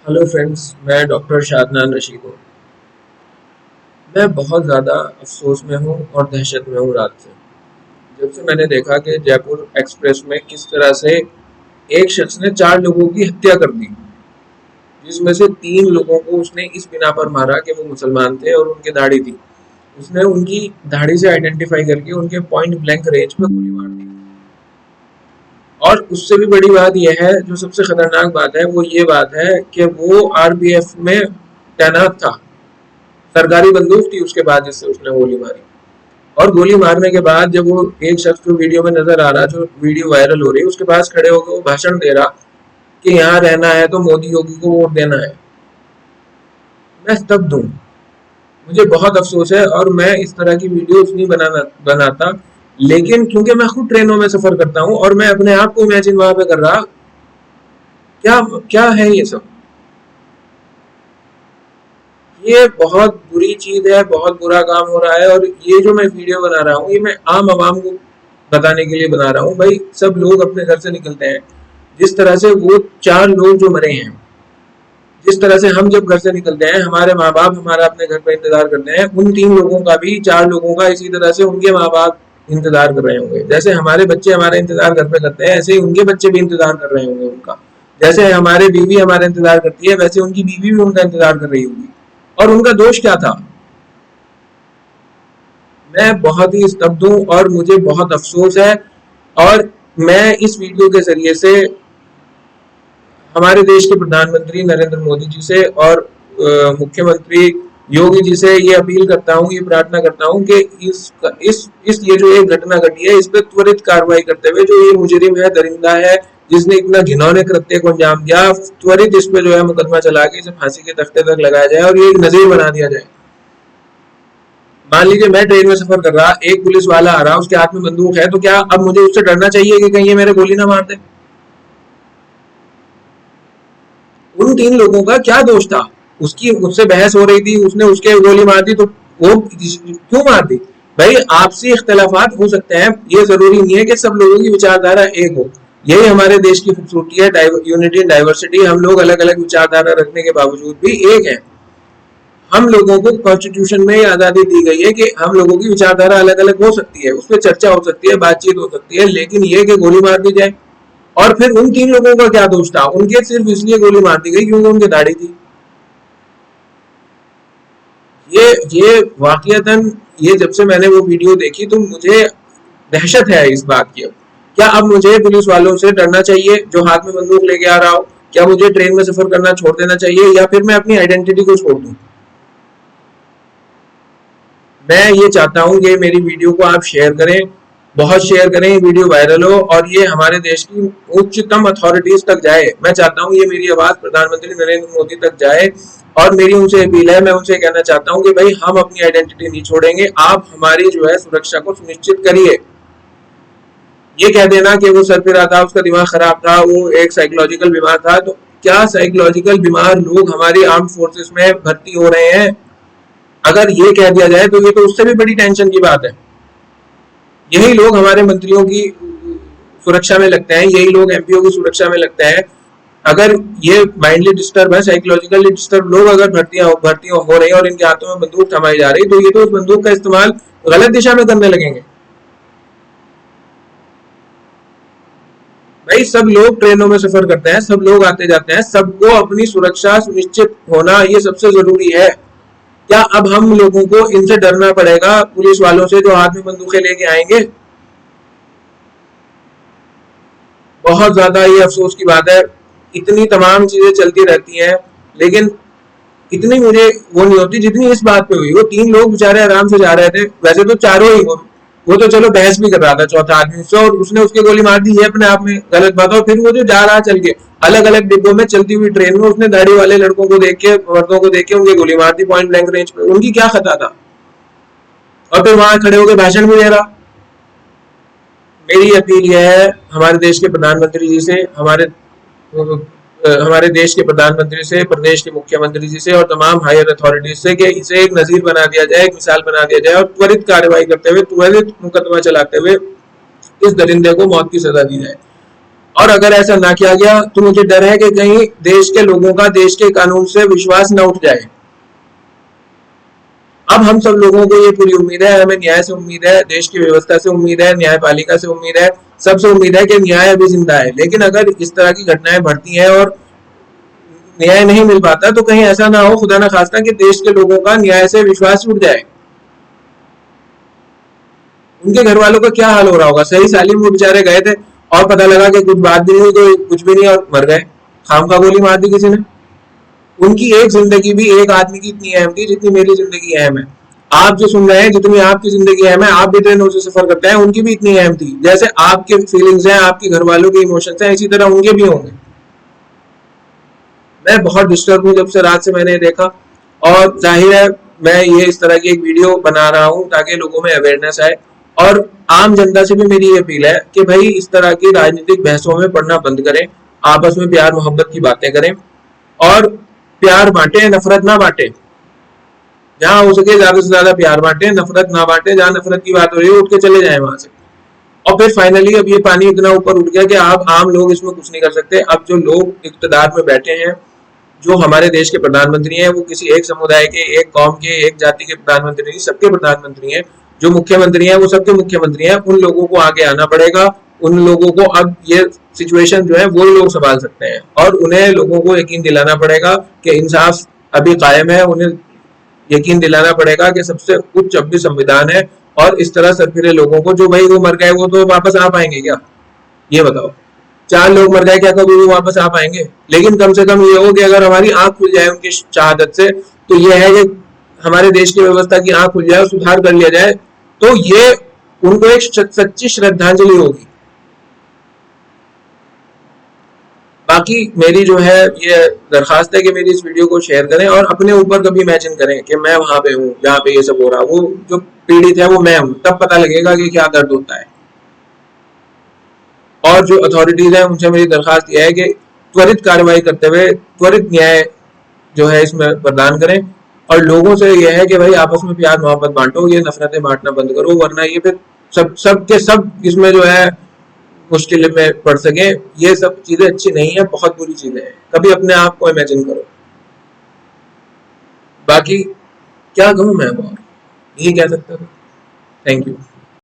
Hello friends, मैं doctor शादनान Rashid हूँ। मैं बहुत ज़्यादा अफसोस में हूँ और दहशत में हूँ रात से। जब से मैंने देखा कि जयपुर एक्सप्रेस में किस तरह से एक शख्स ने 4 लोगों की हत्या कर दी, जिसमें से 3 लोगों को उसने इस बिना पर मारा कि वो मुसलमान थे और उनकी दाढ़ी थी। उसने उनकी दाढ़ी से आइडेंटिफाई करके उनके पॉइंट ब्लैंक रेंज में गोली मार दी। और उससे भी बड़ी बात यह है, जो सबसे खतरनाक बात है वो ये बात है कि वो आरपीएफ में तैनात था। सरकारी बंदूक थी उसके बाद जिससे उसने गोली मारी। और गोली मारने के बाद जब वो एक शख्स जो वीडियो में नजर आ रहा, जो वीडियो वायरल हो रही है, उसके पास खड़े होकर वो भाषण दे रहा कि यहाँ रहना है तो मोदी योगी को वोट देना है। मैं स्तब्ध हूँ। मुझे बहुत अफसोस है और मैं इस तरह की वीडियोस नहीं बनाता, लेकिन क्योंकि मैं खुद ट्रेनों में सफर करता हूँ और मैं अपने आप को इमेजिन वहां पे कर रहा, क्या क्या है ये सब। ये बहुत बुरी चीज है, बहुत बुरा काम हो रहा है। और ये जो मैं वीडियो बना रहा हूँ, ये मैं आम आवाम को बताने के लिए बना रहा हूँ। भाई, सब लोग अपने घर से निकलते हैं, जिस तरह से वो 4 लोग जो मरे हैं, जिस तरह से हम जब घर से निकलते हैं, हमारे माँ बाप हमारा अपने घर पर इंतजार करते हैं, उन 3 लोगों का भी, 4 लोगों का इसी तरह से उनके माँ बाप इंतजार कर रहे होंगे। जैसे हमारे बच्चे हमारे इंतजार घर पे करते हैं, ऐसे ही उनके बच्चे भी इंतजार कर रहे होंगे उनका। जैसे हमारे बीवी हमारा इंतजार करती है, वैसे उनकी बीवी भी उनका इंतजार कर रही होगी। और उनका दोष क्या था? मैं बहुत ही स्तब्ध हूँ और मुझे बहुत अफसोस है। और मैं इस वीडियो के जरिए से हमारे देश के प्रधानमंत्री नरेंद्र मोदी जी से और मुख्यमंत्री योगी जी से ये अपील करता हूँ, ये प्रार्थना करता हूँ कि इस ये जो एक घटना घटी है, इस पर त्वरित कार्रवाई करते हुए, जो ये मुजरिम है, दरिंदा है, जिसने इतना घिनौने कृत्य को अंजाम दिया, त्वरित इस पे जो है मुकदमा चला के इसे फांसी के तख्ते तक लगाया जाए और ये एक नजीर बना दिया जाए। मान लीजिए मैं ट्रेन में सफर कर रहा, एक पुलिस वाला आ रहा, उसके हाथ में बंदूक है, तो क्या अब मुझे उससे डरना चाहिए कि कहीं ये मेरे गोली ना मार दे? उन 3 लोगों का क्या दोष था? उसकी उससे बहस हो रही थी, उसने उसके गोली मार दी, तो वो क्यों मार दी? भाई, आपसी इख्तलाफात हो सकते हैं, ये जरूरी नहीं है कि सब लोगों की विचारधारा एक हो। यही हमारे देश की खूबसूरती है, यूनिटी एंड डाइवर्सिटी। हम लोग अलग अलग विचारधारा रखने के बावजूद भी एक है। हम लोगों को कॉन्स्टिट्यूशन में आजादी दी गई है कि हम लोगों की विचारधारा अलग अलग हो सकती है, उस पर चर्चा हो सकती है, बातचीत हो सकती है, लेकिन ये कि गोली मार दी जाए। और फिर उन 3 लोगों का क्या दोष था? उनके सिर्फ इसलिए गोली मार दी गई क्योंकि उनकी दाढ़ी थी। ये वाकईतन, ये जब से मैंने वो वीडियो देखी तो मुझे दहशत है इस बात की। क्या अब मुझे पुलिस वालों से डरना चाहिए जो हाथ में बंदूक लेके आ रहा हो? क्या मुझे ट्रेन में सफर करना छोड़ देना चाहिए, या फिर मैं अपनी आइडेंटिटी को छोड़ दूं? मैं ये चाहता हूँ कि मेरी वीडियो को आप शेयर करें, बहुत शेयर करें, ये वीडियो वायरल हो और ये हमारे देश की उच्चतम अथॉरिटीज तक जाए। मैं चाहता हूँ ये मेरी आवाज प्रधानमंत्री नरेंद्र मोदी तक जाए। और मेरी उनसे अपील है, मैं उनसे कहना चाहता हूँ कि भाई, हम अपनी आइडेंटिटी नहीं छोड़ेंगे, आप हमारी जो है सुरक्षा को सुनिश्चित करिए। ये कह देना कि वो सर पे रहा था, उसका दिमाग खराब था, वो एक साइकोलॉजिकल बीमार था, तो क्या साइकोलॉजिकल बीमार लोग हमारी आर्म फोर्सेस में भर्ती हो रहे हैं? अगर ये कह दिया जाए तो ये तो उससे भी बड़ी टेंशन की बात है। यही लोग हमारे मंत्रियों की सुरक्षा में लगते हैं, यही लोग एमपीओ की सुरक्षा में लगते हैं। अगर ये माइंडली डिस्टर्ब है, साइकोलॉजिकली डिस्टर्ब लोग अगर भर्तियां हो रही हैं और इनके हाथों में बंदूक थमाई जा रही, तो ये तो उस बंदूक का इस्तेमाल गलत दिशा में करने लगेंगे। भाई, सब लोग ट्रेनों में सफर करते हैं, सब लोग आते जाते हैं, सबको अपनी सुरक्षा सुनिश्चित होना ये सबसे जरूरी है। क्या अब हम लोगों को इनसे डरना पड़ेगा, पुलिस वालों से जो हाथ में बंदूकें लेके आएंगे? बहुत ज्यादा ये अफसोस की बात है। इतनी तमाम चीजें चलती रहती हैं, लेकिन इतनी मुझे वो नहीं होती जितनी इस बात पे हुई। वो 3 लोग बेचारे आराम से जा रहे थे, वैसे तो चारों ही, वो तो चलो बहस भी कर रहा था चौथा आदमी से, और उसने उसके गोली मार दी, ये अपने आप में गलत बात है। और फिर वो जो जा रहा चल के अलग अलग डिब्बों में चलती हुई ट्रेन में, उसने दाढ़ी वाले लड़कों को देख के, मर्दों को देख के उनकी गोली मार दी पॉइंट ब्लैंक रेंज पे। उनकी क्या खता था? और फिर वहां खड़े होकर भाषण भी दे रहा। मेरी अपील यह है हमारे देश के प्रधानमंत्री जी से, हमारे देश के प्रधानमंत्री से, प्रदेश के मुख्यमंत्री जी से और तमाम हायर अथॉरिटीज से कि इसे एक नजीर बना दिया जाए, एक मिसाल बना दिया जाए और त्वरित कार्रवाई करते हुए, त्वरित मुकदमा चलाते हुए इस दरिंदे को मौत की सजा दी जाए। और अगर ऐसा ना किया गया तो मुझे डर है कि कहीं देश के लोगों का देश के कानून से विश्वास न उठ जाए। अब हम सब लोगों को ये पूरी उम्मीद है, हमें न्याय से उम्मीद है, देश की व्यवस्था से उम्मीद है, न्यायपालिका से उम्मीद है, सबसे उम्मीद है कि न्याय अभी जिंदा है। लेकिन अगर इस तरह की घटनाएं बढ़ती हैं और न्याय नहीं मिल पाता तो कहीं ऐसा ना हो, खुदा ना खास्ता, कि देश के लोगों का न्याय से विश्वास उठ जाए। उनके घर वालों का क्या हाल हो रहा होगा। सही सालिम वो बेचारे गए थे और पता लगा कि कुछ बात भी नहीं, तो कुछ भी नहीं, और मर गए। खाम खा गोली मार दी किसी ने। उनकी एक जिंदगी भी एक आदमी की इतनी अहम थी जितनी मेरी जिंदगी अहम है। आप जो सुन रहे हैं, जितनी आपकी जिंदगी अहम है, आप भी ट्रेनों से सफर करते हैं, उनकी भी इतनी अहम थी। जैसे आपके फीलिंग्स हैं, आपके घर वालों के इमोशंस हैं, इसी तरह उनके भी होंगे। मैं बहुत डिस्टर्ब हूँ जब से रात से मैंने देखा, और जाहिर है मैं ये इस तरह की एक वीडियो बना रहा हूँ ताकि लोगों में अवेयरनेस आए। और आम जनता से भी मेरी ये अपील है कि भाई इस तरह की राजनीतिक बहसों में पड़ना बंद करें, आपस में प्यार मोहब्बत की बातें करें और प्यार बांटे, नफरत ना बांटे। जहां हो सके ज्यादा से ज्यादा प्यार बांटे, नफरत ना बांटे। जहां नफरत की बात हो रही है उठ के चले जाए वहां से। और फिर फाइनली अब ये पानी इतना ऊपर उठ गया कि आप आम लोग इसमें कुछ नहीं कर सकते। अब जो लोग इक्तदार में बैठे हैं, जो हमारे देश के प्रधानमंत्री हैं, वो किसी एक समुदाय के, एक कौम के, एक जाति के प्रधानमंत्री नहीं, सबके प्रधानमंत्री हैं। जो मुख्यमंत्री हैं वो सबके मुख्यमंत्री हैं। उन लोगों को आगे आना पड़ेगा। उन लोगों को अब ये सिचुएशन जो है वो लोग संभाल सकते हैं, और उन्हें लोगों को यकीन दिलाना पड़ेगा कि इंसाफ अभी कायम है। उन्हें यकीन दिलाना पड़ेगा कि सबसे उच्च अभी संविधान है। और इस तरह सरफिरे लोगों को, जो भाई वो मर गए, वो तो वापस आ पाएंगे क्या? ये बताओ। 4 लोग मर गए, क्या कभी वो वापस आ पाएंगे? लेकिन कम से कम ये हो कि अगर हमारी आंख खुल जाए उनकी शहादत से, तो ये है कि हमारे देश की व्यवस्था की आंख खुल जाए और सुधार कर लिया जाए, तो ये उनको एक सच्ची श्रद्धांजलि होगी। बाकी मेरी जो है ये दरखास्त है कि मेरी इस वीडियो को शेयर करें और अपने ऊपर कभी इमेजिन करें कि मैं वहां पे हूँ जहाँ पे ये सब हो रहा। वो जो पीड़ित है वो मैं हूँ, तब पता लगेगा कि क्या दर्द होता है। और जो अथॉरिटीज है उनसे मेरी दरखास्त यह है कि त्वरित कार्रवाई करते हुए त्वरित न्याय जो है इसमें प्रदान करें। और लोगों से यह है कि भाई आपस में प्यार मोहब्बत बांटो, ये नफरतें बांटना बंद करो, वरना ये फिर सब के सब इसमें जो है मुश्किल में पड़ सके। ये सब चीजें अच्छी नहीं है, बहुत बुरी चीजें हैं। कभी अपने आप को इमेजिन करो। बाकी क्या कहूँ मैं, और यही कह सकता था। Thank you.